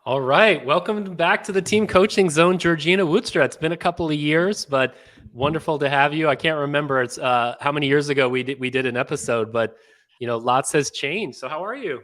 All right. Welcome back to the Team Coaching Zone, Georgina Woudstra. It's been a couple of years, but wonderful to have you. I can't remember it's how many years ago we did an episode, but lots has changed. So how are you?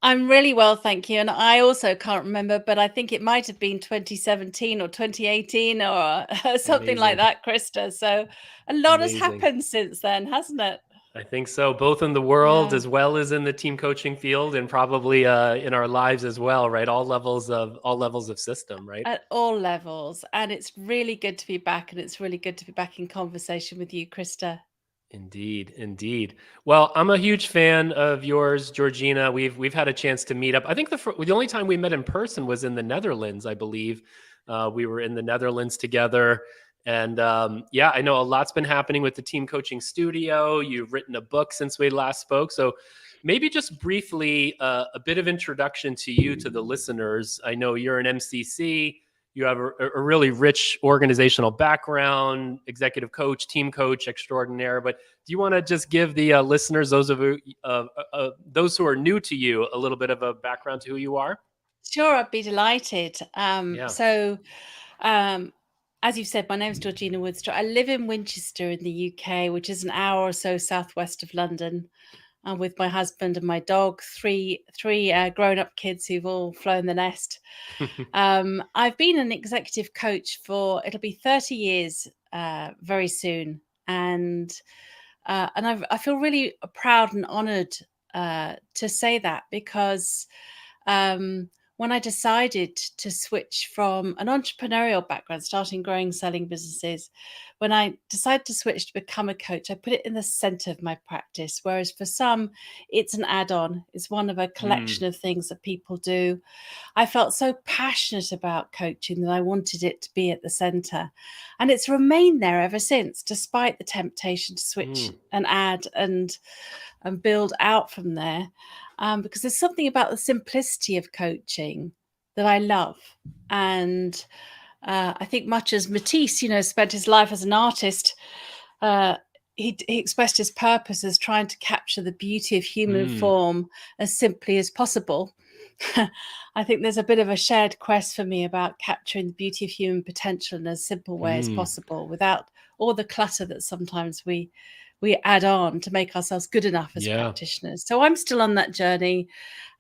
I'm really well, thank you. And I also can't remember, but I think it might have been 2017 or 2018 or something like Amazing. that, Krista. So a lot has Amazing. happened since then, hasn't it? I think so, both in the world Yeah, as well as in the team coaching field, and probably in our lives as well, right? All levels of system, right? at all levels. And it's really good to be back. And it's really good to be back in conversation with you, Krista. Indeed, indeed. Well, I'm a huge fan of yours, Georgina. We've had a chance to meet up. I think the only time we met in person was in the Netherlands, I believe. We were in the Netherlands together, and yeah, I know a lot's been happening with the team coaching studio. You've written a book since we last spoke, so maybe just briefly a bit of introduction to you to the listeners. I know you're an MCC. You have a really rich organizational background, executive coach, team coach extraordinaire. But do you want to just give the listeners, those who are new to you, a little bit of a background to who you are? Sure, I'd be delighted. Yeah. So, as you said, my name is Georgina Woudstra. I live in Winchester in the UK, which is an hour or so southwest of London. With my husband and my dog, three grown-up kids who've all flown the nest. I've been an executive coach for it'll be 30 years very soon, and I feel really proud and honoured to say that because when I decided to switch from an entrepreneurial background, starting growing, selling businesses, when I decided to switch to become a coach, I put it in the center of my practice. Whereas for some, it's an add on, it's one of a Mm, collection of things that people do. I felt so passionate about coaching that I wanted it to be at the center. And it's remained there ever since, despite the temptation to switch mm, and add and build out from there. Because there's something about the simplicity of coaching that I love. And I think much as Matisse, spent his life as an artist, uh, he expressed his purpose as trying to capture the beauty of human mm. form as simply as possible. I think there's a bit of a shared quest for me about capturing the beauty of human potential in as simple way as Mm. possible, without all the clutter that sometimes we add on to make ourselves good enough as Yeah. practitioners. So I'm still on that journey,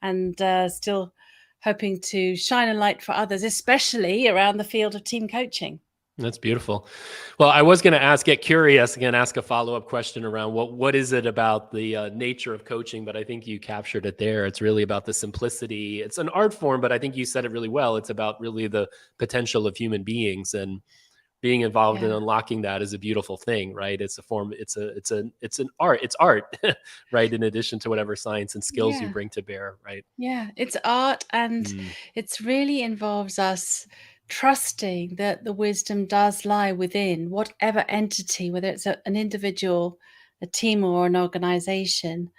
and still hoping to shine a light for others, especially around the field of team coaching. That's beautiful. Well, I was going to get curious again, ask a follow up question around what is it about the nature of coaching, but I think you captured it there. It's really about the simplicity. It's an art form, but I think you said it really well. It's about really the potential of human beings, and being involved in Yeah. unlocking that is a beautiful thing, right? It's a form. It's an art. It's art, right? In addition to whatever science and skills you Yeah. bring to bear, right? Yeah, it's art, and Mm, it's really involves us trusting that the wisdom does lie within whatever entity, whether it's an individual, a team, or an organization.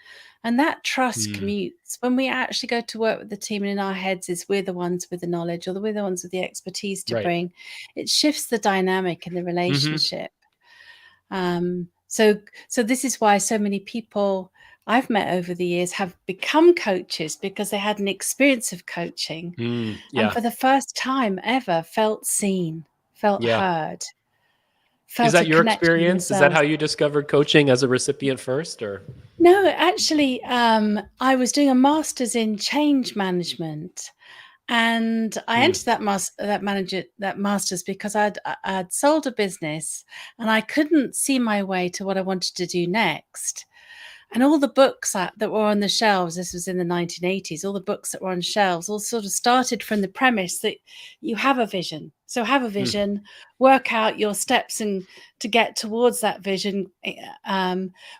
And that trust mm, commutes when we actually go to work with the team, and in our heads is we're the ones with the knowledge, or we're the ones with the expertise to right. bring. It shifts the dynamic in the Hmm. relationship. So this is why so many people I've met over the years have become coaches, because they had an experience of coaching Mm, and yeah. for the first time ever felt seen, felt Yeah. heard, Is felt a that your connection with experience? Is that how themselves. you discovered coaching as a recipient first, or? No, actually, I was doing a master's in change management, and I Mm, entered that master's because I'd sold a business, and I couldn't see my way to what I wanted to do next. And all the books that were on the shelves, this was in the 1980s, all the books that were on shelves all sort of started from the premise that you have a vision. So have a mm. vision, work out your steps and to get towards that vision,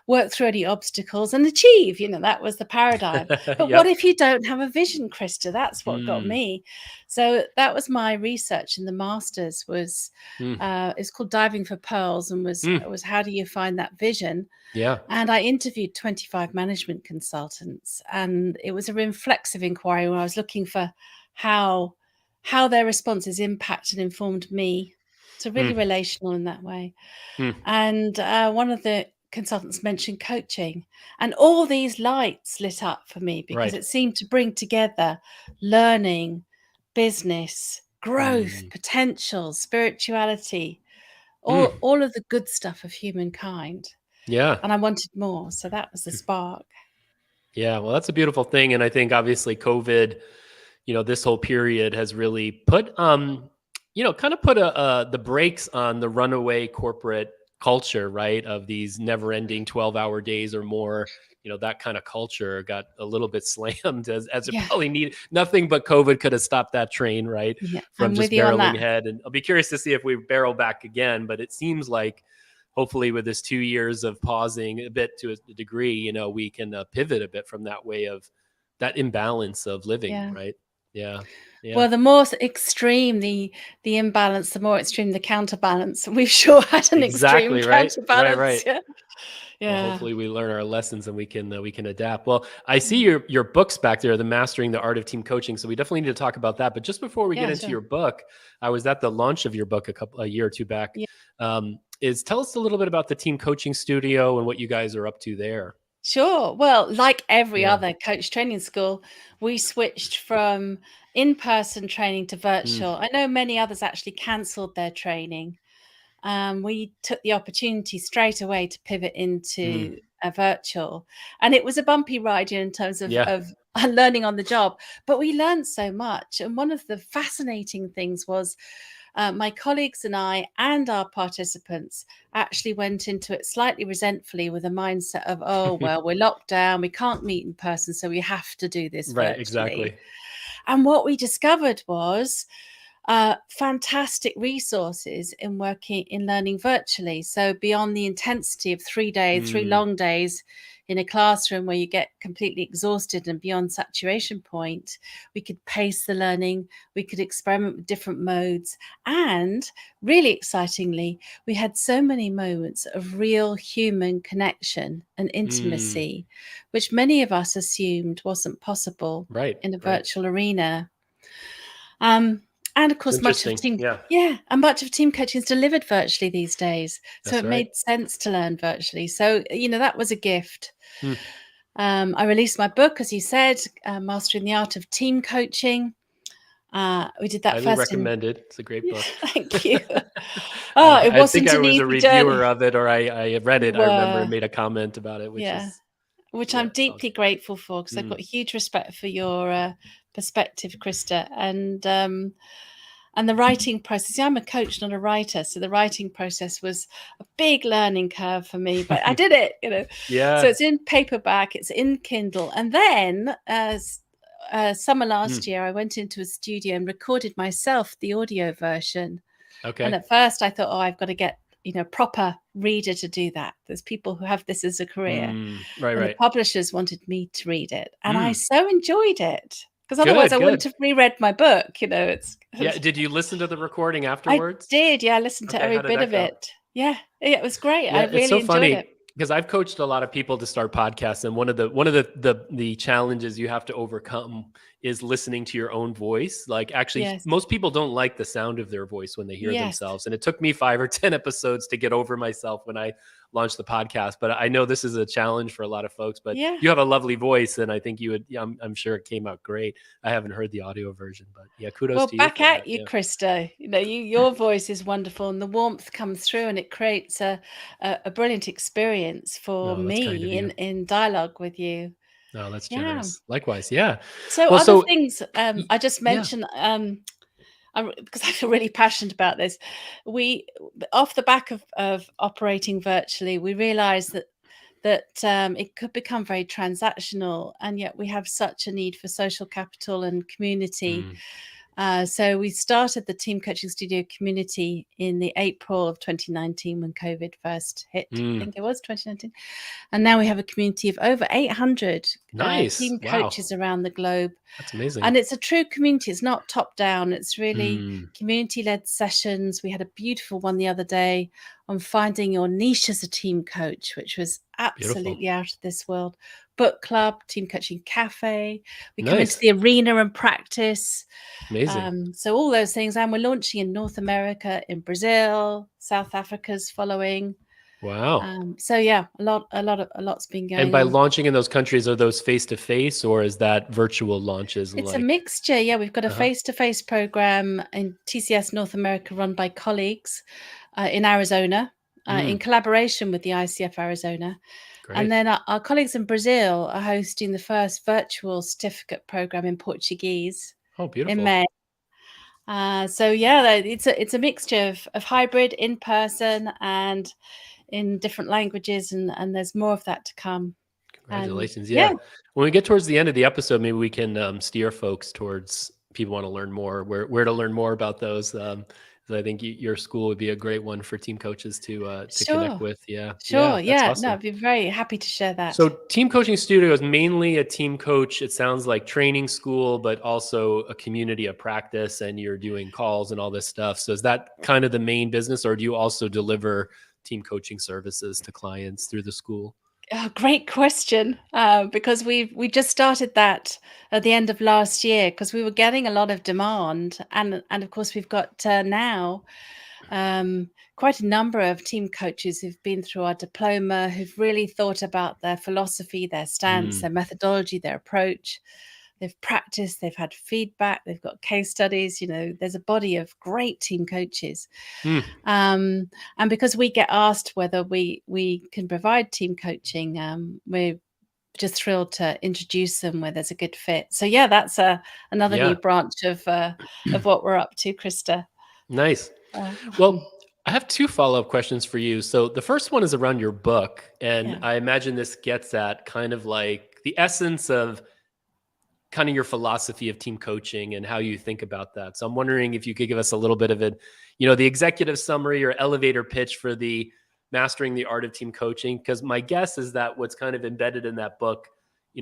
work through any obstacles and achieve. That was the paradigm. But what Yep. if you don't have a vision, Krista? That's what got Mm, me. So that was my research in the masters. mm, It's called Diving for Pearls, and mm. was how do you find that vision? Yeah. And I interviewed 25 management consultants, and it was a reflexive inquiry where I was looking for how their responses impacted and informed me. So really Mm, relational in that way. mm. And one of the consultants mentioned coaching, and all these lights lit up for me because Right. it seemed to bring together learning, business, growth, Mm. potential, spirituality, Mm. all of the good stuff of humankind. Yeah. And I wanted more. So that was the spark. Yeah. Well, that's a beautiful thing. And I think obviously COVID, this whole period has really put, kind of put the brakes on the runaway corporate culture, right? Of these never ending 12-hour days or more. That kind of culture got a little bit slammed as it Yeah. probably needed. Nothing but COVID could have stopped that train, right? Yeah. From I'm with just you on barreling that. ahead. And I'll be curious to see if we barrel back again. But it seems like hopefully with this 2 years of pausing a bit to a degree, we can pivot a bit from that way of that imbalance of living, Yeah. right? Yeah. Yeah. Well, the more extreme the imbalance, the more extreme the counterbalance. We've sure had an extreme Exactly. Right. Right. counterbalance. Right. Yeah. Well, Yeah. hopefully we learn our lessons and we can adapt. Well, I see your books back there, the Mastering the Art of Team Coaching. So we definitely need to talk about that. But just before we get Yeah, into sure. your book, I was at the launch of your book a year or two back. Yeah. Tell us a little bit about the Team Coaching Studio and what you guys are up to there. Sure. Well, like every Yeah. other coach training school, we switched from in-person training to Mm. virtual. I know many others actually cancelled their training. We took the opportunity straight away to pivot Mm. into a virtual, and it was a bumpy ride in terms Yeah. of learning on the job, but we learned so much. And one of the fascinating things was my colleagues and I and our participants actually went into it slightly resentfully with a mindset of, oh, well, we're locked down, we can't meet in person, so we have to do this Right. virtually. Exactly. And what we discovered was fantastic resources in learning virtually. So beyond the intensity of 3 days, three Mm. long days in a classroom where you get completely exhausted and beyond saturation point, we could pace the learning, we could experiment with different modes. And really excitingly, we had so many moments of real human connection and Mm. intimacy, which many of us assumed wasn't possible Right. in a Right. virtual arena. And of It's course, interesting. Yeah. much of team coaching is delivered virtually these days. So That's it right. made sense to learn virtually. So, that was a gift. Mm. I released my book, as you said, Mastering the Art of Team Coaching. We did that Highly first in. recommended. It's a great book. Thank you. Oh, it I think wasn't I an was a easy journey. reviewer of it, or I read You it. I remember were, and made a comment about it, which yeah, is which yeah, I'm it's awesome. deeply grateful for because I've Mm. got huge respect for your perspective, Krista. And the writing process. I'm a coach, not a writer, so the writing process was a big learning curve for me. But I did it. So Yeah. it's in paperback, it's in Kindle, and then summer last Mm. year, I went into a studio and recorded myself the audio version. And Okay. at first, I thought, oh, I've got to get proper reader to do that. There's people who have this as a career, Mm. Right. and the Right. publishers wanted me to read it, and I Mm. so enjoyed it. Because otherwise, Good. I wouldn't Good. have reread my book. It's Yeah. Did you listen to the recording I afterwards? did, yeah, I listened to Okay. every How did bit that of go? it. Yeah, it was great. I Yeah, it's really so enjoyed it. funny because I've coached a lot of people to start podcasts, and one of the challenges you have to overcome is listening to your own voice. Like, actually, Yes, most people don't like the sound of their voice when they hear yes, themselves, and it took me 5 or 10 episodes to get over myself when I launched the podcast. But I know this is a challenge for a lot of folks. But yeah. you have a lovely voice, and I think you would. Yeah, I'm sure it came out great. I haven't heard the audio version, but yeah, kudos Well, to you back for that. at you, Yeah. Krista. Your voice is wonderful, and the warmth comes through, and it creates a brilliant experience for No, that's kind of me you. in dialogue with you. No, that's Yeah. generous. Likewise. Yeah. So Well, other so things I just yeah. mentioned because I feel really passionate about this. We, off the back of operating virtually, we realised that it could become very transactional, and yet we have such a need for social capital and community. Mm. So we started the Team Coaching Studio community in the April of 2019 when COVID first hit. I Mm. think it was 2019. And now we have a community of over 800 Nice. team Wow. coaches around the globe. That's amazing. And it's a true community. It's not top down. It's really Mm. community-led sessions. We had a beautiful one the other day on finding your niche as a team coach, which was Beautiful. absolutely out of this world. Book club, team coaching cafe. We come into Nice. the arena and practice. Amazing. So all those things. And we're launching in North America, in Brazil, South Africa's following. Wow. So yeah, a lot's been And going by on. launching in those countries, are those face to face or is that virtual launches It's a like? mixture. Yeah, we've got a Uh-huh. face-to-face program in TCS North America run by colleagues in Arizona, in Mm, collaboration with the ICF Arizona. And great. then our colleagues in Brazil are hosting the first virtual certificate program in Portuguese Oh, in beautiful. May. So yeah, it's a mixture of hybrid, in person, and in different languages, and there's more of that to come. And Congratulations. yeah, Yeah. When we get towards the end of the episode, maybe we can steer folks towards people want to learn more, where to learn more about those. 'Cause I think your school would be a great one for team coaches to connect sure, with. Yeah. sure, Yeah. That's yeah. No, awesome. I'd be very happy to share that. So Team Coaching Studio is mainly a team coach. It sounds like training school, but also a community of practice, and you're doing calls and all this stuff. So is that kind of the main business, or do you also deliver team coaching services to clients through the school? Oh, great question. Because we just started that at the end of last year because we were getting a lot of demand, and of course we've got now quite a number of team coaches who've been through our diploma, who've really thought about their philosophy, their stance, Mm, their methodology, their approach. They've practiced, they've had feedback, they've got case studies. There's a body of great team coaches. mm, And because we get asked whether we can provide team coaching, we're just thrilled to introduce them where there's a good fit. So yeah, that's another new yeah. branch of what we're up to, Krista. Nice. Uh, Well, I have two follow-up questions for you. So the first one is around your book, and yeah, I imagine this gets at kind of like the essence of kind of your philosophy of team coaching and how you think about that. So I'm wondering if you could give us a little bit of it, the executive summary or elevator pitch for the Mastering the Art of Team Coaching, because my guess is that what's kind of embedded in that book,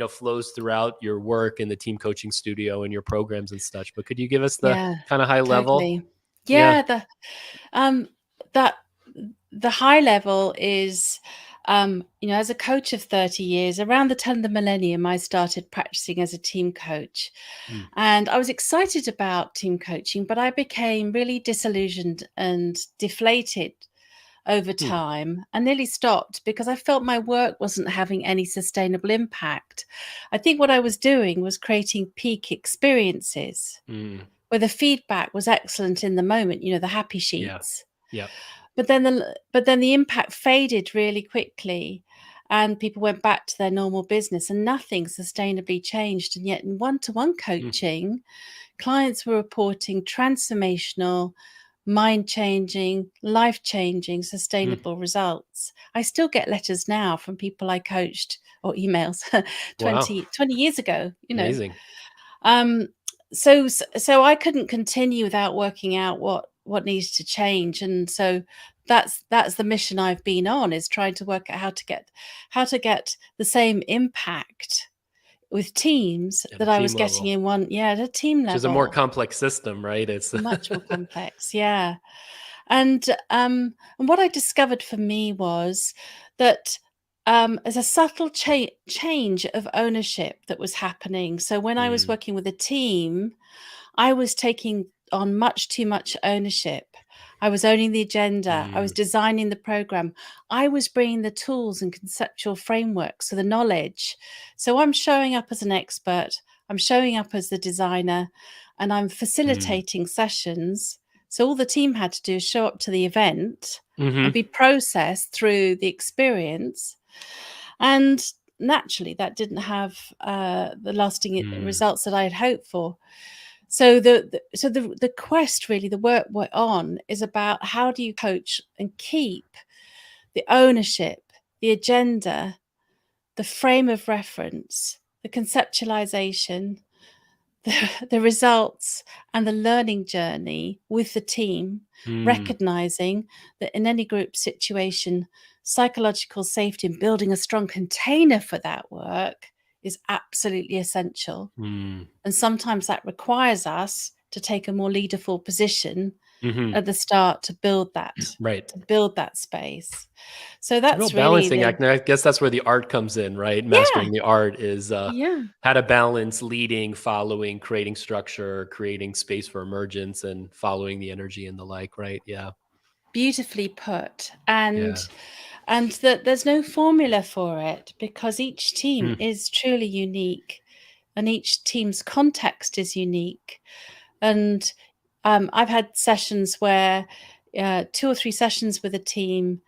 flows throughout your work in the team coaching studio and your programs and such. But could you give us the yeah, kind of high level? totally. Yeah. Yeah, um that the high level is, as a coach of 30 years, around the turn of the millennium, I started practicing as a team coach. Mm, And I was excited about team coaching, but I became really disillusioned and deflated over mm, time and nearly stopped because I felt my work wasn't having any sustainable impact. I think what I was doing was creating peak experiences mm. where the feedback was excellent in the moment, the happy Yeah. sheets. Yeah. But then the impact faded really quickly, and people went back to their normal business and nothing sustainably changed. And yet in one-to-one Mm, coaching, clients were reporting transformational, mind-changing, life-changing, mm. sustainable results. I still get letters now from people I coached, or emails, Wow. 20 years ago. Amazing. Um, so I couldn't continue without working out what needs to change, and so that's the mission I've been on, is trying to work out how to get the same impact with teams At a that I was team getting level, in one, yeah, at a team which is a more level. complex system, right? It's Much more complex, yeah. And what I discovered for me was that, there's a subtle change of ownership that was happening. So when I was Mm, working with a team, I was taking on much too much ownership. I was owning the agenda. I was mm, designing the program. I was bringing the tools and conceptual frameworks, so the knowledge. So I'm showing up as an expert. I'm showing up as the designer, and I'm mm. facilitating sessions. So all the team had to do is show up to the event and Mhm, be processed through the experience. And naturally, that didn't have the lasting mm, results that I had hoped for. So the quest, really, the work we're on, is about how do you coach and keep the ownership, the agenda, the frame of reference, the conceptualization, the results, and the learning journey with the team, mm, recognizing that in any group situation, psychological safety and building a strong container for that work is absolutely essential. mm, And sometimes that requires us to take a more leaderful position mhm. at the start Right. to build that space. So It's a real that's really balancing the act, and I guess that's where the art comes in, right? yeah, Mastering the art is, yeah. how to balance leading, following, creating structure, creating space for emergence, and following the energy and the like, right? Yeah. beautifully put, Yeah. and that there's no formula for it, because each team Mm. is truly unique, and each team's context is unique. And I've had sessions where 2 or 3 sessions with a team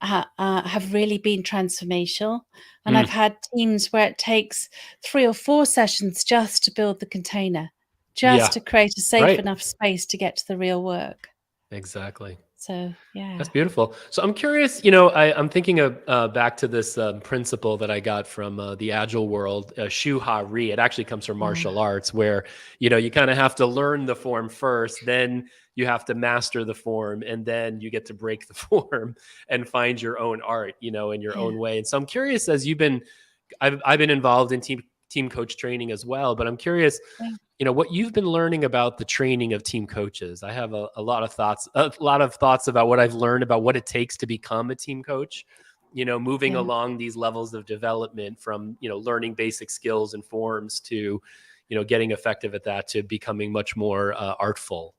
have really been transformational. And I've Mm. had teams where it takes 3 or 4 sessions just to build the container, just Yeah. to create a safe Right. enough space to get to the real work. Exactly. So, That's yeah. beautiful. So I'm curious, I'm thinking of back to this principle that I got from the agile world, Shu Ha Ri. It actually comes from martial arts, where you kind of have to learn the form first, then you have to master the form, and then you get to break the form and find your own art, in your Yeah. own way. And so I'm curious, as I've been involved in team coach training as well, but I'm curious, Yeah. what you've been learning about the training of team coaches. I have a lot of thoughts about what I've learned about what it takes to become a team coach, moving Yeah. along these levels of development from, learning basic skills and forms to, getting effective at that, to becoming much more artful,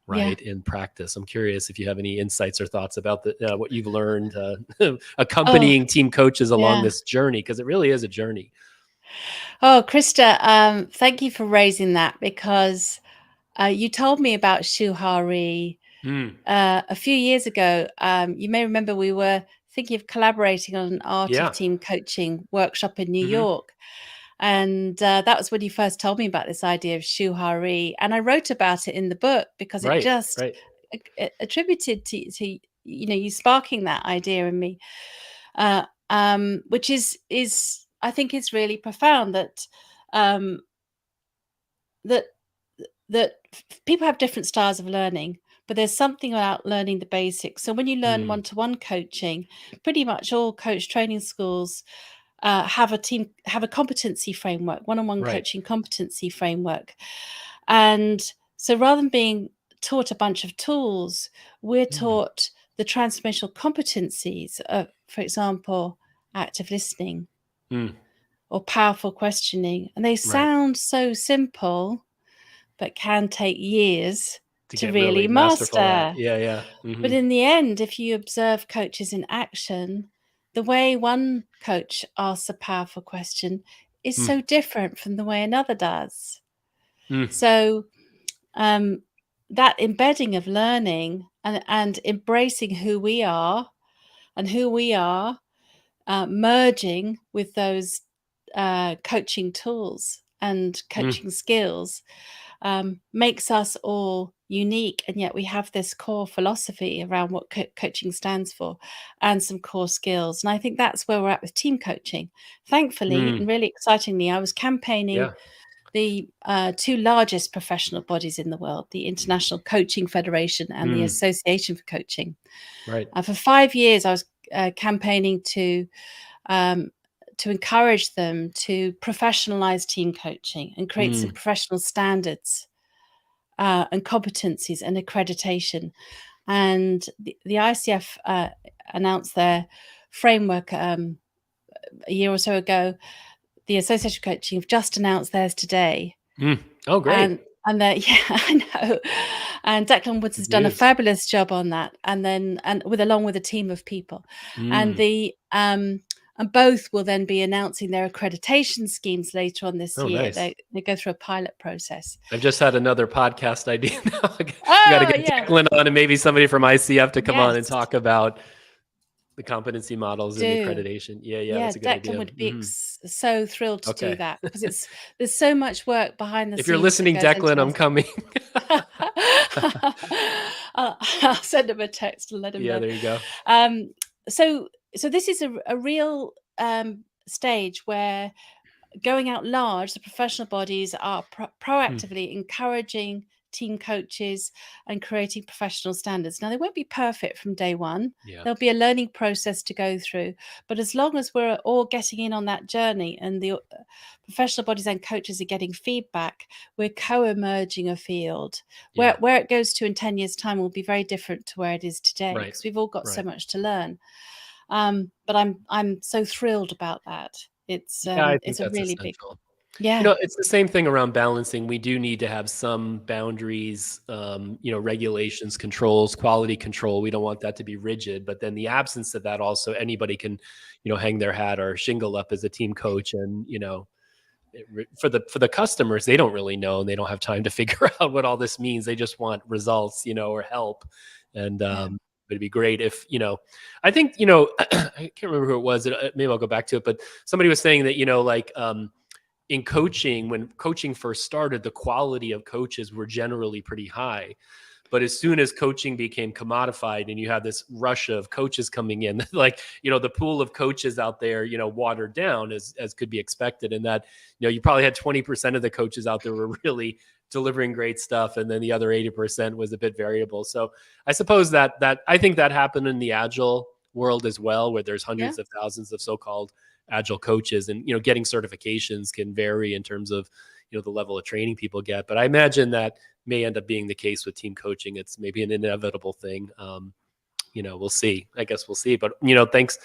Yeah. right, in practice. I'm curious if you have any insights or thoughts about what you've learned Oh, accompanying team coaches along yeah. this journey, because it really is a journey. Oh, Krista, thank you for raising that, because you told me about Shuhari Mm, a few years ago. You may remember we were thinking of collaborating on an art of yeah. team coaching workshop in New Hmm. York. And that was when you first told me about this idea of Shuhari. And I wrote about it in the book because it Right. just Right. attributed to you sparking that idea in me, which is I think is really profound, um, that people have different styles of learning, but there's something about learning the basics. So when you learn Mm, one-to-one coaching, pretty much all coach training schools have a competency framework, one-on-one right. coaching competency framework. And so rather than being taught a bunch of tools, we're Mm, taught the transformational competencies of, for example, active listening mm, or powerful questioning. And they right. sound so simple, but can take years To to get really really masterful at. master. Yeah, yeah. But Hmm. in the end, if you observe coaches in action, the way one coach asks a powerful question is Mm, so different from the way another does. mm, So, um, that embedding of learning and embracing who we are, and who we are merging with those coaching tools and mm, coaching skills makes us all unique. And yet we have this core philosophy around what coaching stands for, and some core skills. And I think that's where we're at with team coaching. Thankfully, mm. and really excitingly, I was campaigning Yeah. the 2 largest professional bodies in the world, the International Coaching Federation and the Mm, Association for Coaching. right. For 5 years, I was campaigning um, to encourage them to professionalize team coaching and create some Mm, professional standards and competencies and accreditation. And the ICF announced their framework a year or so ago. The Association of Coaching have just announced theirs today. mm. Oh, great. And yeah, I know. And Declan Woods has Good done a news. fabulous job on that, and then and with along with a team of people, and Mm. the and both will then be announcing their accreditation schemes later on this Oh, year. nice. They go through a pilot process. I've just had another podcast idea now. We got to Oh get yeah, Declan on, and maybe somebody from ICF to come on and yes, talk about the competency models and the do. accreditation. Yeah, yeah, Yeah, that's a good Declan idea. would be Hmm. so thrilled to do Okay. that, because there's so much work behind the If you're scenes that listening, goes into Declan, I'm this. coming. I'll send him a text and let him Yeah, know. there you go. Um, so this is a real stage where, going out large, the professional bodies are Mm, proactively encouraging team coaches and creating professional standards. Now, they won't be perfect from day one. yeah. There'll be a learning process to go through. But as long as we're all getting in on that journey, and the professional bodies and coaches are getting feedback, we're co-emerging a field. Yeah. Where it goes to in 10 years' time will be very different to where it is today, Right. because we've all got so Right. much to learn. But I'm so thrilled about that. Yeah, I think It's a that's really big. essential. Yeah. It's the same thing around balancing. We do need to have some boundaries, regulations, controls, quality control. We don't want that to be rigid, but then the absence of that also, anybody can, hang their hat or shingle up as a team coach, and for the customers, they don't really know, and they don't have time to figure out what all this means. They just want results, or help. And Yeah. it'd be great if, I think, I can't remember who it was. Maybe I'll go back to it, but somebody was saying that, like, in coaching, when coaching first started, the quality of coaches were generally pretty high. But as soon as coaching became commodified and you have this rush of coaches coming in, like, the pool of coaches out there, watered down as could be expected. And that, you probably had 20% of the coaches out there were really delivering great stuff. And then the other 80% was a bit variable. So I suppose that I think that happened in the agile world as well, where there's Yeah. hundreds of thousands of so-called agile coaches, and, getting certifications can vary in terms of, the level of training people get. But I imagine that may end up being the case with team coaching. It's maybe an inevitable thing. We'll see. I guess we'll see. But thanks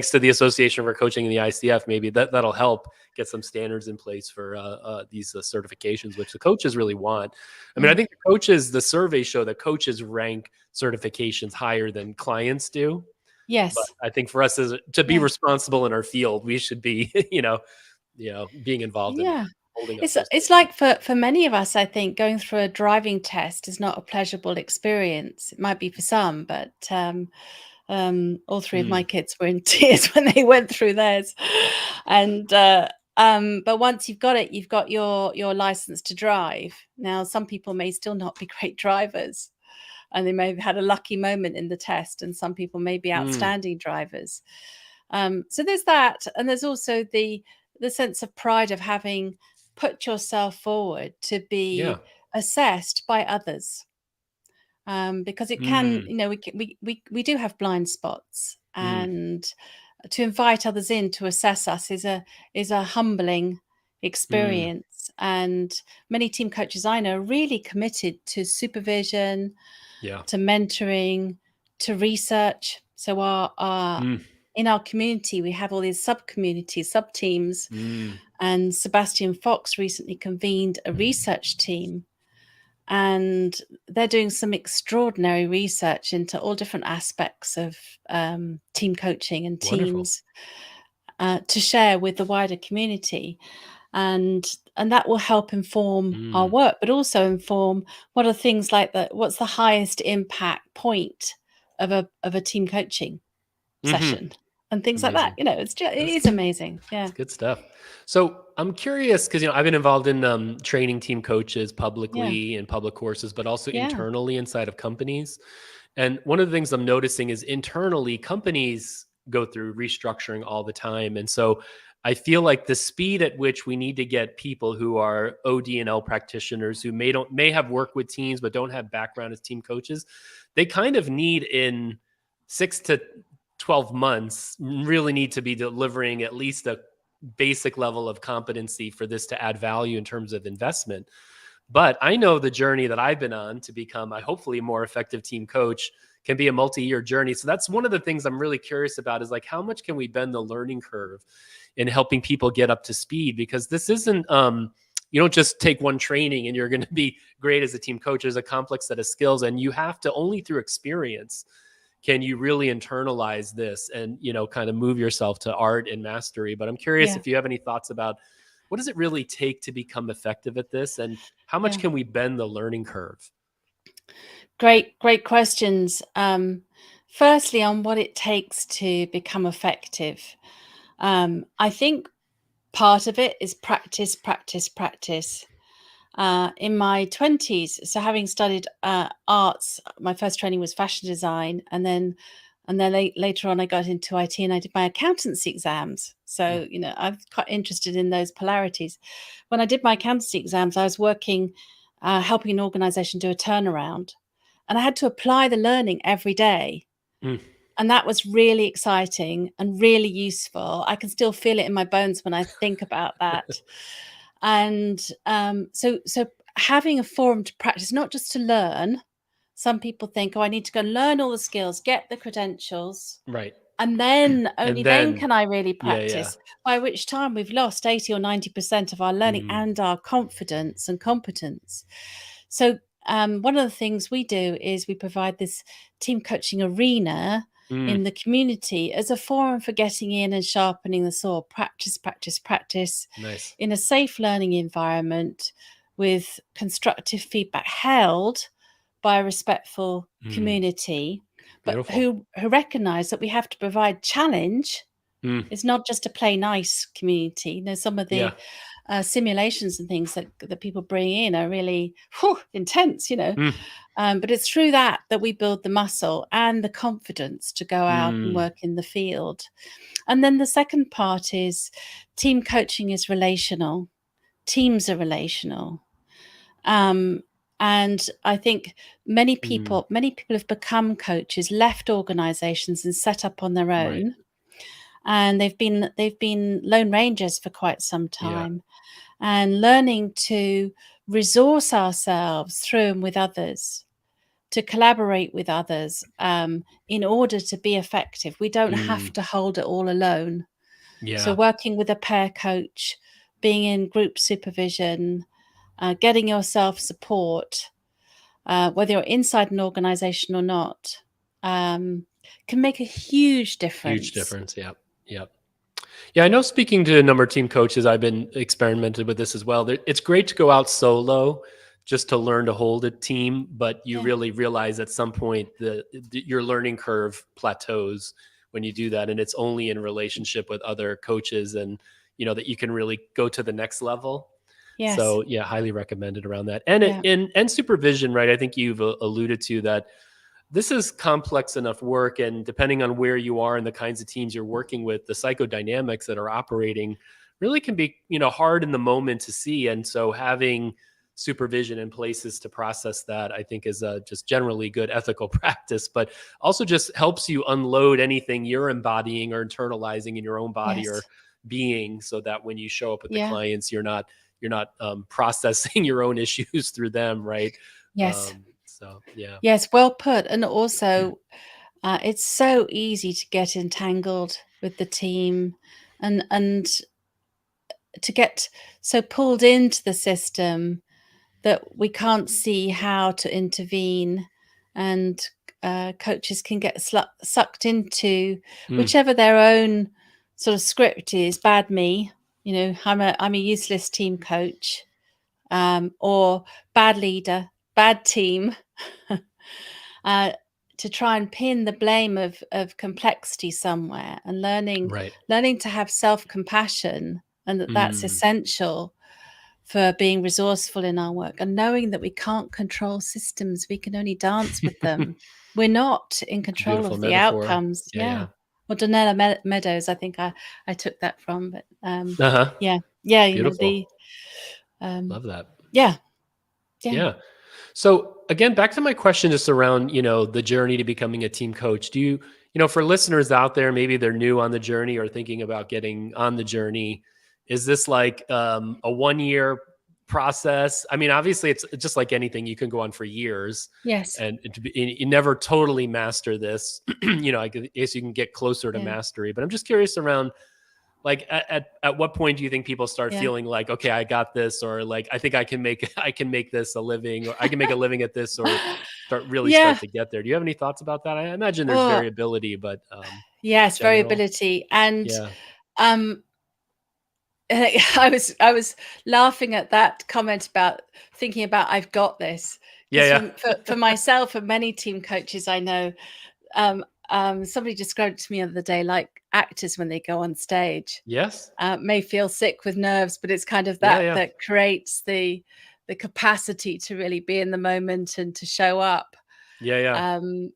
to the Association for Coaching and the ICF, maybe that'll help get some standards in place for these certifications, which the coaches really want. I mean, I think the surveys show that coaches rank certifications higher than clients do. But Yes. I think for us to be Yeah. responsible in our field, we should be, being involved in Yeah. holding up It's those it's standards. like for many of us, I think going through a driving test is not a pleasurable experience. It might be for some, but all three of my Mm, kids were in tears when they went through theirs. And but once you've got it, you've got your license to drive. Now, some people may still not be great drivers, and they may have had a lucky moment in the test, and some people may be mm, outstanding drivers. So there's that, and there's also the sense of pride of having put yourself forward to yeah. be assessed by others, because it can, Mm, we do have blind spots, mm, and to invite others in to assess us is a humbling mm, experience. And many team coaches I know are really committed to supervision, yeah. to mentoring, to research. So our Mm, in our community, we have all these sub communities, sub teams, mm, and Sebastian Fox recently convened a research team, and they're doing some extraordinary research into all different aspects of team coaching and wonderful. teams, to share with the wider community. And that will help inform our Mm, work, but also inform what are things like what's the highest impact point of a team coaching hmm. session, and things like that. Amazing. It That's is amazing. Yeah. It's good stuff. So I'm curious because, I've been involved in training team coaches Yeah. publicly in public courses, but also Yeah. internally inside of companies. And one of the things I'm noticing is internally, companies go through restructuring all the time. And so I feel like the speed at which we need to get people who are OD&L practitioners who may have worked with teams but don't have background as team coaches, they kind of need in 6 to 12 months really need to be delivering at least a basic level of competency for this to add value in terms of investment. But I know the journey that I've been on to become a hopefully more effective team coach can be a multi-year journey. So that's one of the things I'm really curious about, is like, how much can we bend the learning curve in helping people get up to speed? Because this isn't, you don't just take one training and you're going to be great as a team coach. There's a complex set of skills, and you have to, only through experience can you really internalize this and, kind of move yourself to art and mastery. But I'm curious Yeah. if you have any thoughts about what does it really take to become effective at this, and how much Yeah. can we bend the learning curve? Great questions. Firstly, on what it takes to become effective, I think part of it is practice, practice, practice. In my 20s, so having studied arts, my first training was fashion design, and then later on I got into IT and I did my accountancy exams. Mm, So I'm quite interested in those polarities. When I did my accountancy exams, I was working, helping an organization do a turnaround, and I had to apply the learning every day. mm, And that was really exciting and really useful. I can still feel it in my bones when I think about that. And so having a forum to practice, not just to learn. Some people think, oh, I need to go and learn all the skills, get the credentials, right. And then, only And then then, can I really yeah. practice, by which time we've lost 80 or 90% of our learning Mm, and our confidence and competence. So, one of the things we do is we provide this team coaching arena mm, in the community as a forum for getting in and sharpening the sword. Practice, practice, practice nice. in a safe learning environment with constructive feedback held by a respectful Mm, community, but beautiful. who recognize that we have to provide challenge. Mm, It's not just a play nice community. You know, some of yeah. the simulations and things that people bring in are really intense, you know. Mm, But it's through that we build the muscle and the confidence to go out and mm, work in the field. And then the second part is team coaching is relational. Teams are relational. Um, and I think mm, many people have become coaches, left organizations and set up on their right. own. And they've been lone rangers for quite some Yeah. time, and learning to resource ourselves through and with others, to collaborate with others, in order to be effective. We don't have Mm, to hold it all alone. So yeah. working with a pair coach, being in group supervision, getting yourself support, whether you're inside an organization or not, um, can make a huge Huge difference. difference. Yep. Yep. Yeah, I know speaking to a number of team coaches, I've been experimented with this as well. It's great to go out solo just to learn to hold a team, but you Yeah. really realize at some point your learning curve plateaus when you do that, and it's only in relationship with other coaches, and that you can really go to the next level. Yes. So yeah, highly recommended around that, and Yeah. supervision, right? I think you've alluded to that this is complex enough work, and depending on where you are and the kinds of teams you're working with, the psychodynamics that are operating really can be hard in the moment to see. And so having supervision and places to process that, I think, is just generally good ethical practice, but also just helps you unload anything you're embodying or internalizing in your own body or Yes. being, so that when you show up with the Yeah. clients, you're not processing your own issues through them, right? Yes. So yeah. Yes. Well put. And also, it's so easy to get entangled with the team, and to get so pulled into the system that we can't see how to intervene, and coaches can get sucked into Mm, whichever their own sort of script is. Bad me, I'm a useless team coach, or bad leader, bad team. uh, to try and pin the blame of complexity somewhere, and right. learning to have self-compassion, and that's Mm, essential for being resourceful in our work, and knowing that we can't control systems, we can only dance with them. We're not in control beautiful of the metaphor. outcomes. Yeah, Yeah. yeah. Or Donella Meadows, I think I took that from, but Uh-huh. yeah, yeah, Beautiful. um Love that. yeah, yeah, Yeah. So again, back to my question just around, the journey to becoming a team coach. Do you, for listeners out there, maybe they're new on the journey or thinking about getting on the journey, is this like a 1 year process? I mean, obviously it's just like anything, you can go on for years yes, and you never totally master this. I guess you can get closer to yeah, mastery, but I'm just curious around, like, at what point do you think people start yeah. feeling like, okay, I got this, or like, I think I can make I can make this a living, or I can make a living at this, or Yeah. start to get there? Do you have any thoughts about that? I imagine there's Oh, variability, but yes, general. variability. And Yeah. um I was laughing at that comment about thinking about I've got this, Yeah, because yeah. for myself and many team coaches I know, somebody described it to me the other day, like actors when they go on stage, Yes. may feel sick with nerves, but it's kind of Yeah, that yeah. that creates the capacity to really be in the moment and to show up. Yeah, yeah. Um,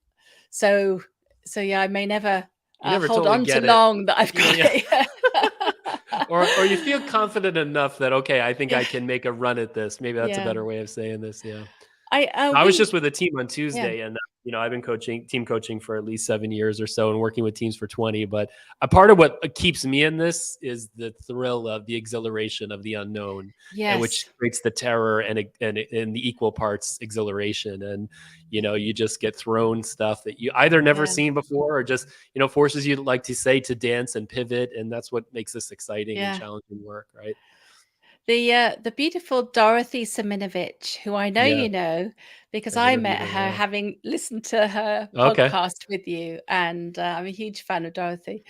so so yeah, I may never You never hold totally on to get it. long that I've Yeah, got yeah. it. Yeah. Or you feel confident enough that, okay, I think I Yeah, can make a run at this. Maybe that's a yeah. better way of saying this. Yeah. I I was just we with a team on Yeah. Tuesday, and I've been team coaching for at least 7 years or so and working with teams for 20. But a part of what keeps me in this is the thrill of the exhilaration of the unknown, and which Yes. creates the terror and the equal parts exhilaration. And, you just get thrown stuff that you either never Yeah. seen before or just, forces you, like to say, to dance and pivot. And that's what makes this exciting and Yeah. challenging work, right? The beautiful Dorothy Siminovich, who I know Yeah. you know, because I've I interviewed met her. her Yeah. having listened to her Okay. podcast with you, and I'm a huge fan of Dorothy.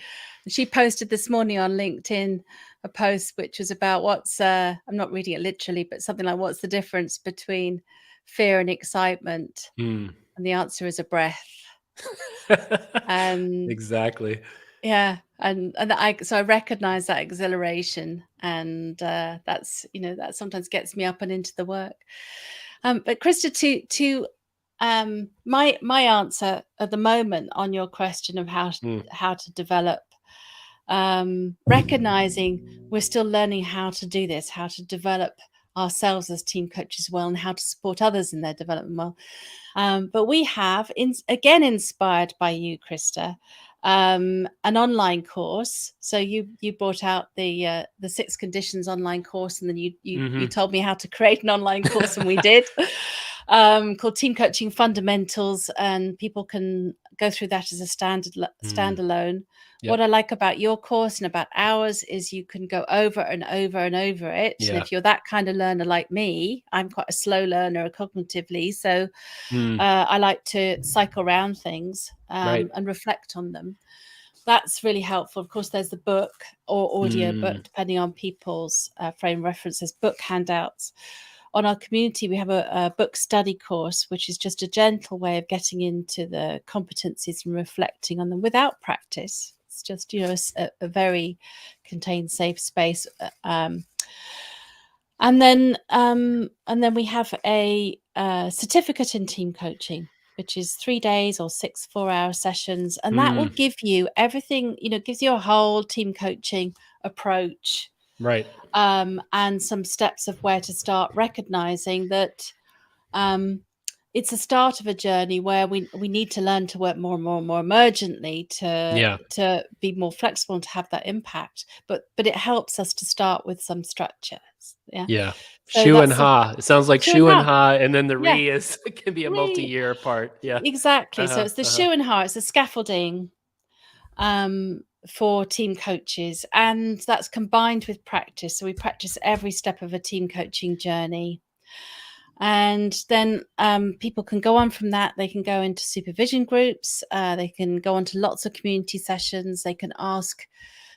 She posted this morning on LinkedIn a post which was about I'm not reading it literally, but something like, what's the difference between fear and excitement? Mm. And the answer is a breath. And Exactly. yeah, and I recognize that exhilaration, and that's that sometimes gets me up and into the work. But Krista, to my answer at the moment on your question of Mm. how to develop, recognizing we're still learning how to do this, how to develop ourselves as team coaches well, and how to support others in their development well. But we have, again, inspired by you, Krista, an online course. So you brought out the 6 Conditions online course, and then you Mhm. told me how to create an online course, and we did, called Team Coaching Fundamentals, and people can go through that as a standalone. What I Yep. like about your course and about ours is you can go over and over and over it. And Yeah. if you're that kind of learner like me, I'm quite a slow learner cognitively. So Mm. I like to cycle around things Right. and reflect on them. That's really helpful. Of course, there's the book or audio book, Mm. depending on people's frame references, book handouts. On our community, we have a book study course, which is just a gentle way of getting into the competencies and reflecting on them without practice. It's just, a very contained, safe space. And then we have a certificate in team coaching, which is 3 days or 6 4-hour sessions, and that will Mm. give you everything. Gives you a whole team coaching approach, Right. and some steps of where to start, recognizing that it's a start of a journey where we need to learn to work more and more and more emergently Yeah. to be more flexible and to have that impact. But it helps us to start with some structures. Yeah. Yeah. So Shu and that's the ha. It sounds like shoe and shu and ha. ha, and then the Yeah. re is it can be a Re multi-year part. Yeah. exactly. So Uh-huh. it's the Uh-huh. shoe and ha. It's the scaffolding for team coaches, and that's combined with practice. So we practice every step of a team coaching journey. And then people can go on from that. They can go into supervision groups. They can go on to lots of community sessions. They can ask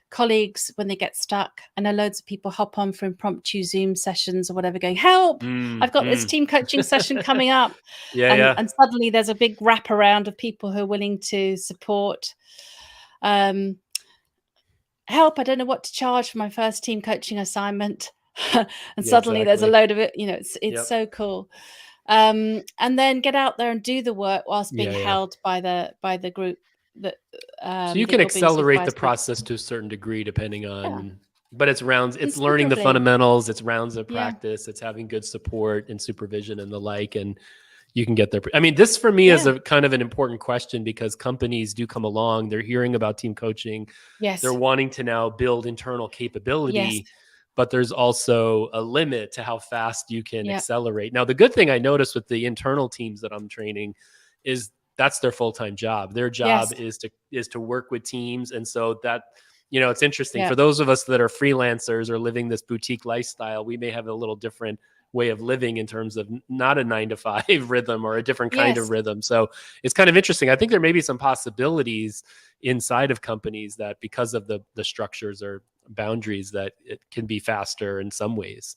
colleagues when they get stuck. I know loads of people hop on for impromptu Zoom sessions or whatever, going, help, Mm. I've got this Mm. team coaching session coming up. Yeah, And yeah. suddenly there's a big wraparound of people who are willing to support. Help, I don't know what to charge for my first team coaching assignment. And Yeah, suddenly there's a exactly. load of it. It's Yep. so cool. And then get out there and do the work whilst being Yeah, yeah. held by the group that So you that can you're being accelerate the supervised by. process to a certain degree depending Yeah, on, but it's learning the considerably. fundamentals, it's rounds of Yeah, practice, it's having good support and supervision and the like, and you can get there. I mean, this for me is yeah, a kind of an important question because companies do come along, they're hearing about team coaching, they're yes, wanting to now build internal yes, capability, but there's also a limit to how fast you can yeah, accelerate. Now, the good thing I noticed with the internal teams that I'm training is that's their full-time job. Their job yes, is to work with teams. And so that, it's interesting yeah, for those of us that are freelancers or living this boutique lifestyle, we may have a little different way of living in terms of not a 9 to 5 rhythm or a different kind of yes. rhythm. So it's kind of interesting. I think there may be some possibilities inside of companies that because of the structures or boundaries that it can be faster in some ways.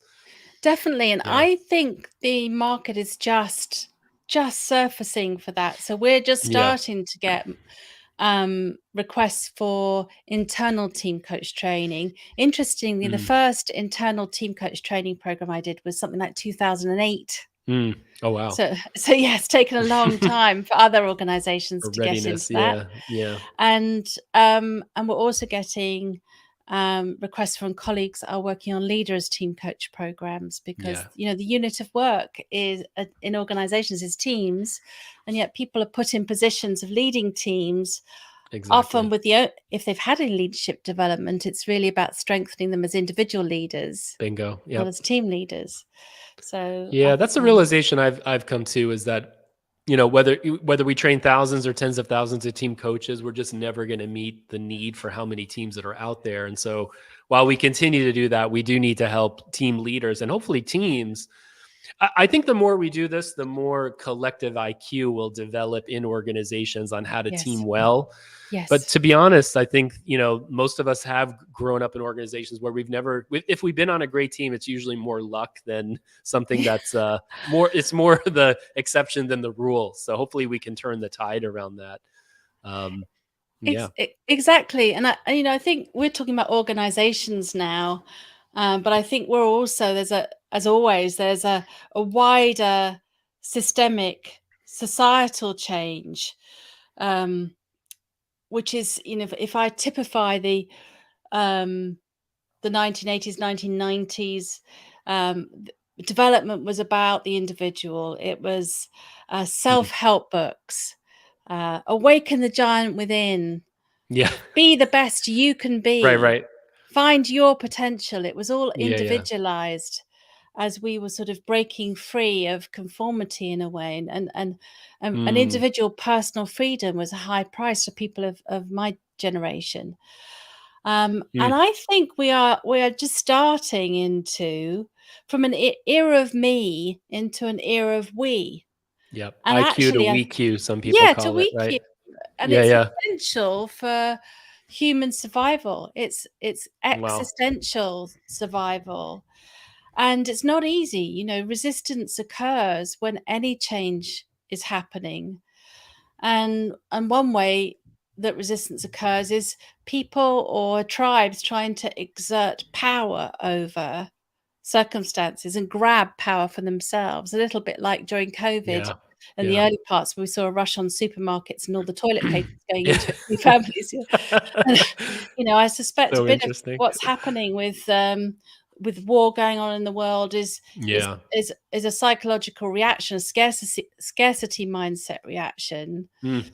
Definitely, and Yeah. I think the market is just surfacing for that. So we're just Yeah. starting to get requests for internal team coach training. Interestingly, the Mm. first internal team coach training program I did was something like 2008. Mm. Oh, wow. So yeah, it's taken a long time for other organizations For to get into readiness. that. Yeah. Yeah. And we're also getting requests from colleagues that are working on leader as team coach programs, because Yeah. the unit of work is in organizations is teams, and yet people are put in positions of leading teams. Exactly. Often if they've had a leadership development, it's really about strengthening them as individual leaders, Bingo. not Yep. as team leaders. So Yeah, that's a realization I've come to, is that, whether we train thousands or tens of thousands of team coaches, we're just never going to meet the need for how many teams that are out there. And so while we continue to do that, we do need to help team leaders and hopefully teams. I think the more we do this, the more collective IQ will develop in organizations on how to team yes, well. But yes. to be honest, I think, most of us have grown up in organizations where if we've been on a great team, it's usually more luck than something that's it's more the exception than the rule. So hopefully we can turn the tide around that. Yeah. Exactly. And I think we're talking about organizations now, but I think we're also, as always, there's a wider systemic societal change, which is, if I typify the 1980s, 1990s, development was about the individual. It was self-help books, awaken the giant within, Yeah. be the best you can be, Right. find your potential. It was all Yeah. individualized, as we were sort of breaking free of conformity in a way, and an individual personal freedom was a high price for people of my generation. And I think we are just starting into, from an era of me into an era of we. Yep. And IQ to actually, we Q, some people to call it, weak you, right? and Yeah. it's Yeah. essential for human survival. It's Wow. existential survival, and it's not easy. Resistance occurs when any change is happening, and one way that resistance occurs is people or tribes trying to exert power over circumstances and grab power for themselves, a little bit like during COVID Yeah. in the Yeah. early parts, where we saw a rush on supermarkets and all the toilet paper going Yeah. into a few families. And, I suspect a So bit of interesting. what's happening with war going on in the world is Yeah. is a psychological reaction, a scarcity mindset reaction, Mm.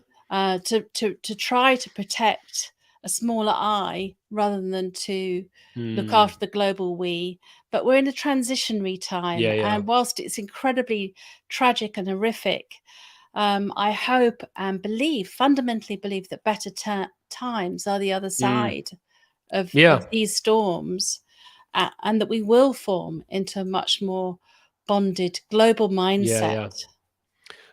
to try to protect a smaller I rather than to look Mm. after the global we. But we're in a transitionary time, Yeah. and whilst it's incredibly tragic and horrific, I hope and fundamentally believe, that better times are the other Mm. side of Yeah. these storms, and that we will form into a much more bonded global mindset. Yeah.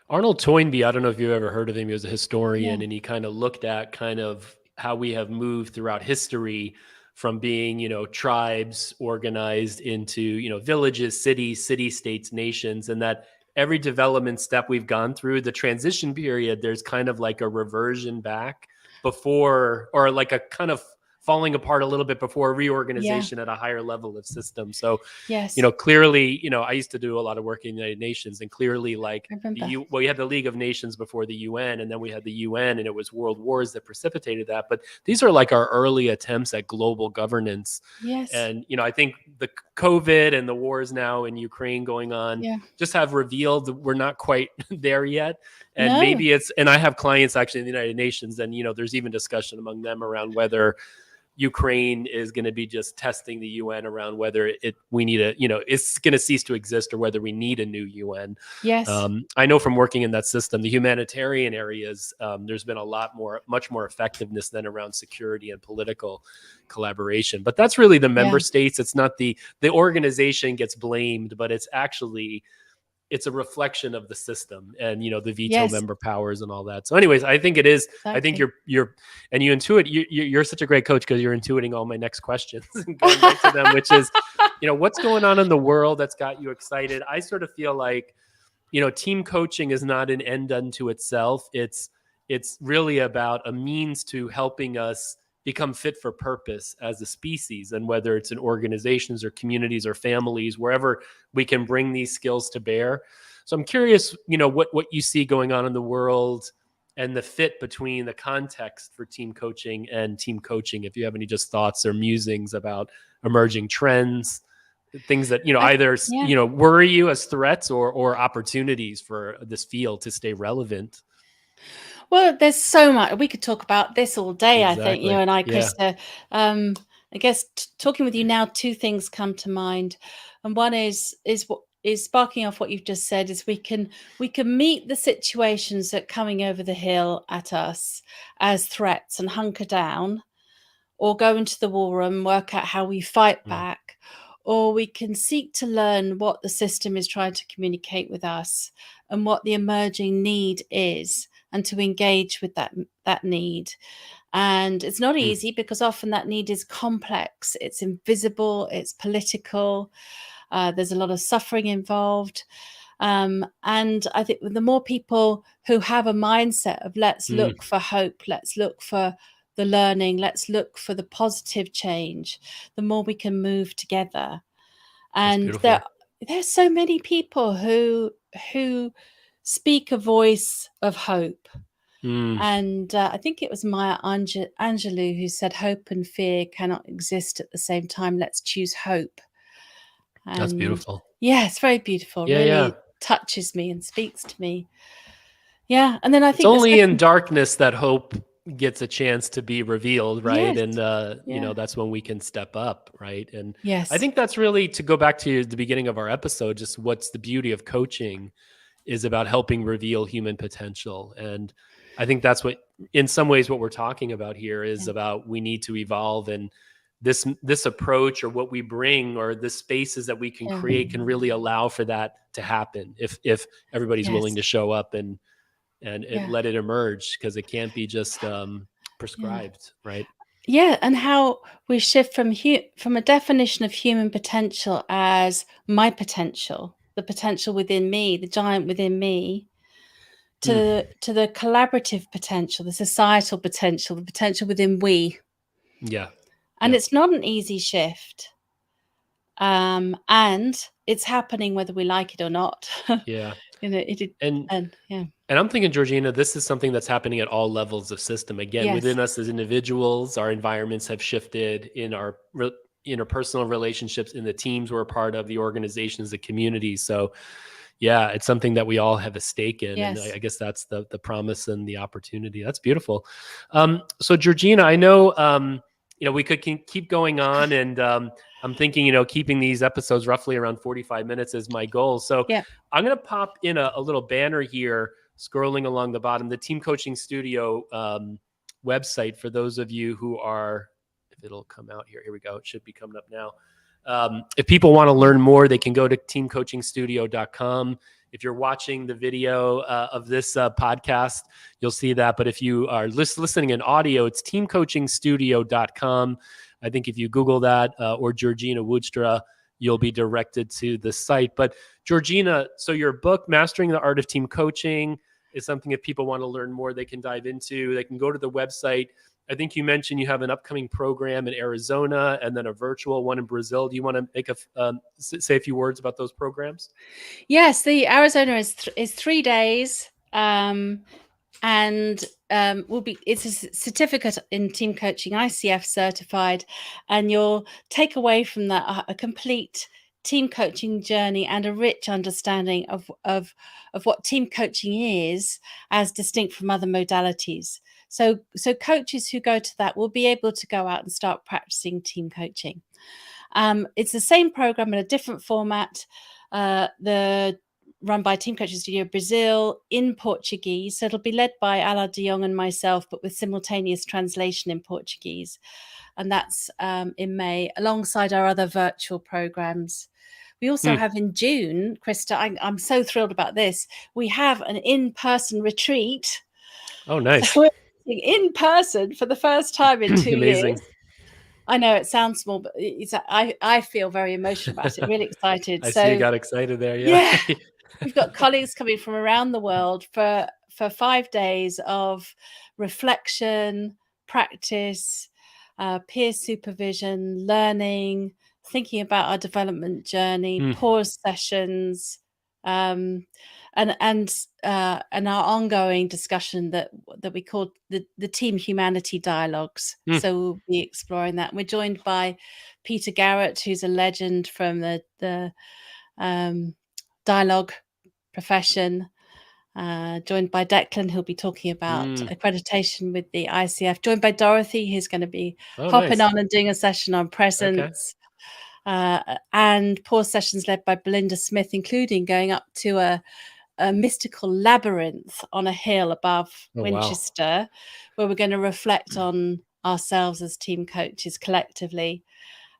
Arnold Toynbee, I don't know if you've ever heard of him. He was a historian, Yeah. and he kind of looked at kind of how we have moved throughout history from being, tribes organized into, villages, cities, city states, nations, and that every development step we've gone through, the transition period, there's kind of like a reversion back before, or like a kind of falling apart a little bit before Yeah. reorganization at a higher level of system. So Yes. clearly, I used to do a lot of work in the United Nations, and clearly, like I remember. we had the League of Nations before the UN, and then we had the UN, and it was world wars that precipitated that. But these are like our early attempts at global governance. Yes. And, I think the COVID and the wars now in Ukraine going on Yeah. just have revealed that we're not quite there yet. And No. maybe and I have clients actually in the United Nations, and, there's even discussion among them around whether Ukraine is going to be just testing the UN around whether we need it's going to cease to exist, or whether we need a new UN. Yes. I know from working in that system, the humanitarian areas, there's been much more effectiveness than around security and political collaboration. But that's really the member Yeah. states. It's not the organization gets blamed, but it's a reflection of the system and, the veto Yes. member powers and all that. So anyways, I think it is, I think Exactly. you're, and you intuit, you're such a great coach, because you're intuiting all my next questions and going right to them, which is, what's going on in the world that's got you excited? I sort of feel like, team coaching is not an end unto itself. It's really about a means to helping us become fit for purpose as a species, and whether it's in organizations or communities or families, wherever we can bring these skills to bear. So I'm curious, what you see going on in the world, and the fit between the context for team coaching and team coaching. If you have any just thoughts or musings about emerging trends, things that either Yeah. worry you as threats or opportunities for this field to stay relevant. Well, there's so much we could talk about this all day. I think you Exactly. and I, Yeah. Krista. I guess talking with you now, two things come to mind, and one is what is sparking off what you've just said is we can meet the situations that are coming over the hill at us as threats and hunker down, or go into the war room, work out how we fight back, or we can seek to learn what the system is trying to communicate with us and what the emerging need is, and to engage with that need. And it's not easy because often that need is complex, it's invisible, it's political, there's a lot of suffering involved. And I think the more people who have a mindset of let's look for hope, let's look for the learning, let's look for the positive change, the more we can move together. That's And beautiful. there's so many people who speak a voice of hope. And I think it was Maya Angelou who said, "Hope and fear cannot exist at the same time. Let's choose hope." That's And beautiful. yeah, it's very beautiful. Yeah, yeah. Really touches me and speaks to me. Yeah, and then I It's think the only in second, darkness that hope gets a chance to be revealed, right? yes, And yeah, that's when we can step up, right? And I yes, think that's really, to go back to the beginning of our episode, just what's the beauty of coaching is about helping reveal human potential. And I think that's what, in some ways, what we're talking about here is yeah, about we need to evolve, and this approach or what we bring or the spaces that we can yeah, create can really allow for that to happen if everybody's willing yes, to show up and yeah, let it emerge, because it can't be just yeah. prescribed, right? Yeah, and how we shift from a definition of human potential as my potential, the potential within me, the giant within me, to the collaborative potential, the societal potential, the potential within we. Yeah. And Yep. it's not an easy shift. And it's happening whether we like it or not. Yeah. It And and yeah. And I'm thinking, Georgina, this is something that's happening at all levels of system. Again, Yes. within us as individuals, our environments have shifted in our interpersonal relationships, in the teams we're a part of, the organizations, the communities. So, yeah, it's something that we all have a stake in, and Yes. I guess that's the promise and the opportunity. That's beautiful. So, Georgina, I know we could keep going on, and I'm thinking keeping these episodes roughly around 45 minutes is my goal. So, Yeah. I'm going to pop in a little banner here, scrolling along the bottom, the Team Coaching Studio website for those of you who are, if it'll come out here. Here we go. It should be coming up now. If people want to learn more, they can go to teamcoachingstudio.com. If you're watching the video of this podcast, you'll see that. But if you are listening in audio, it's teamcoachingstudio.com. I think if you Google that or Georgina Woudstra, you'll be directed to the site. But Georgina, so your book, Mastering the Art of Team Coaching, is something if people want to learn more, they can dive into. They can go to the website. I think you mentioned you have an upcoming program in Arizona and then a virtual one in Brazil. Do you want to make say a few words about those programs? Yes, the Arizona is 3 days. And it's a certificate in team coaching, ICF certified, and you'll take away from that a complete team coaching journey and a rich understanding of what team coaching is as distinct from other modalities. So coaches who go to that will be able to go out and start practicing team coaching. It's the same program in a different format. The Run by Team Coaching Studio Brazil in Portuguese. So it'll be led by Ala de Jong and myself, but with simultaneous translation in Portuguese. And that's in May, alongside our other virtual programs. We also have in June, Krista, I'm so thrilled about this. We have an in-person retreat. Oh, So nice. we're in person for the first time in 2 Amazing. years. I know it sounds small, but I feel very emotional about it, really excited. I see you So got excited there. Yeah. yeah, we've got colleagues coming from around the world for 5 days of reflection, practice, peer supervision, learning, thinking about our development journey, pause sessions, and our ongoing discussion that we called the Team Humanity Dialogues. So we'll be exploring that. We're joined by Peter Garrett, who's a legend from the dialogue profession. Joined by Declan, who'll be talking about accreditation with the ICF. Joined by Dorothy, who's going to be hopping on and doing a session on presence. And pause sessions led by Belinda Smith, including going up to a mystical labyrinth on a hill above Winchester, where we're going to reflect on ourselves as team coaches collectively.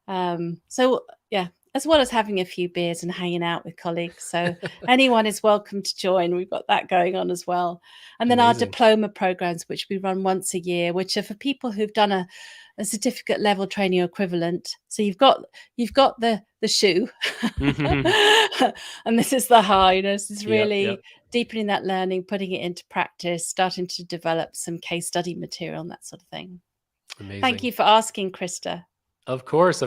So yeah, as well as having a few beers and hanging out with colleagues. So anyone is welcome to join. We've got that going on as well. And then our diploma programs, which we run once a year, which are for people who've done a certificate level training equivalent. So you've got the shoe and this is the high. This is really deepening that learning, putting it into practice, starting to develop some case study material and that sort of thing. Amazing. Thank you for asking, Krister. Of course.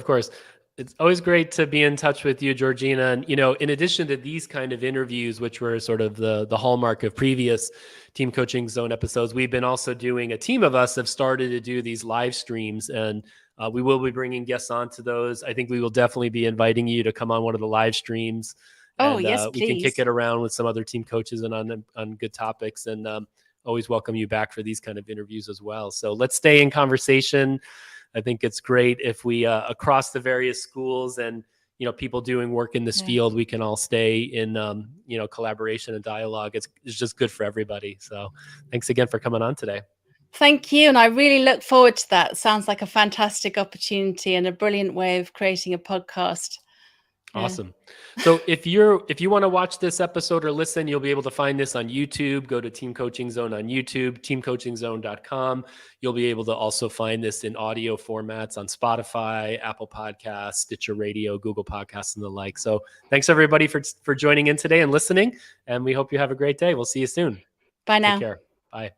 It's always great to be in touch with you, Georgina. And, in addition to these kind of interviews, which were sort of the hallmark of previous Team Coaching Zone episodes, we've been also doing, a team of us have started to do these live streams, and we will be bringing guests onto those. I think we will definitely be inviting you to come on one of the live streams. And, yes, please. We can kick it around with some other team coaches and on good topics, and always welcome you back for these kind of interviews as well. So let's stay in conversation. I think it's great if we, across the various schools and, people doing work in this field, we can all stay in, collaboration and dialogue. It's just good for everybody. So thanks again for coming on today. Thank you. And I really look forward to that. Sounds like a fantastic opportunity and a brilliant way of creating a podcast. Awesome. So if you want to watch this episode or listen, you'll be able to find this on YouTube. Go to Team Coaching Zone on YouTube, teamcoachingzone.com. You'll be able to also find this in audio formats on Spotify, Apple Podcasts, Stitcher Radio, Google Podcasts, and the like. So thanks everybody for joining in today and listening. And we hope you have a great day. We'll see you soon. Bye now. Take care. Bye.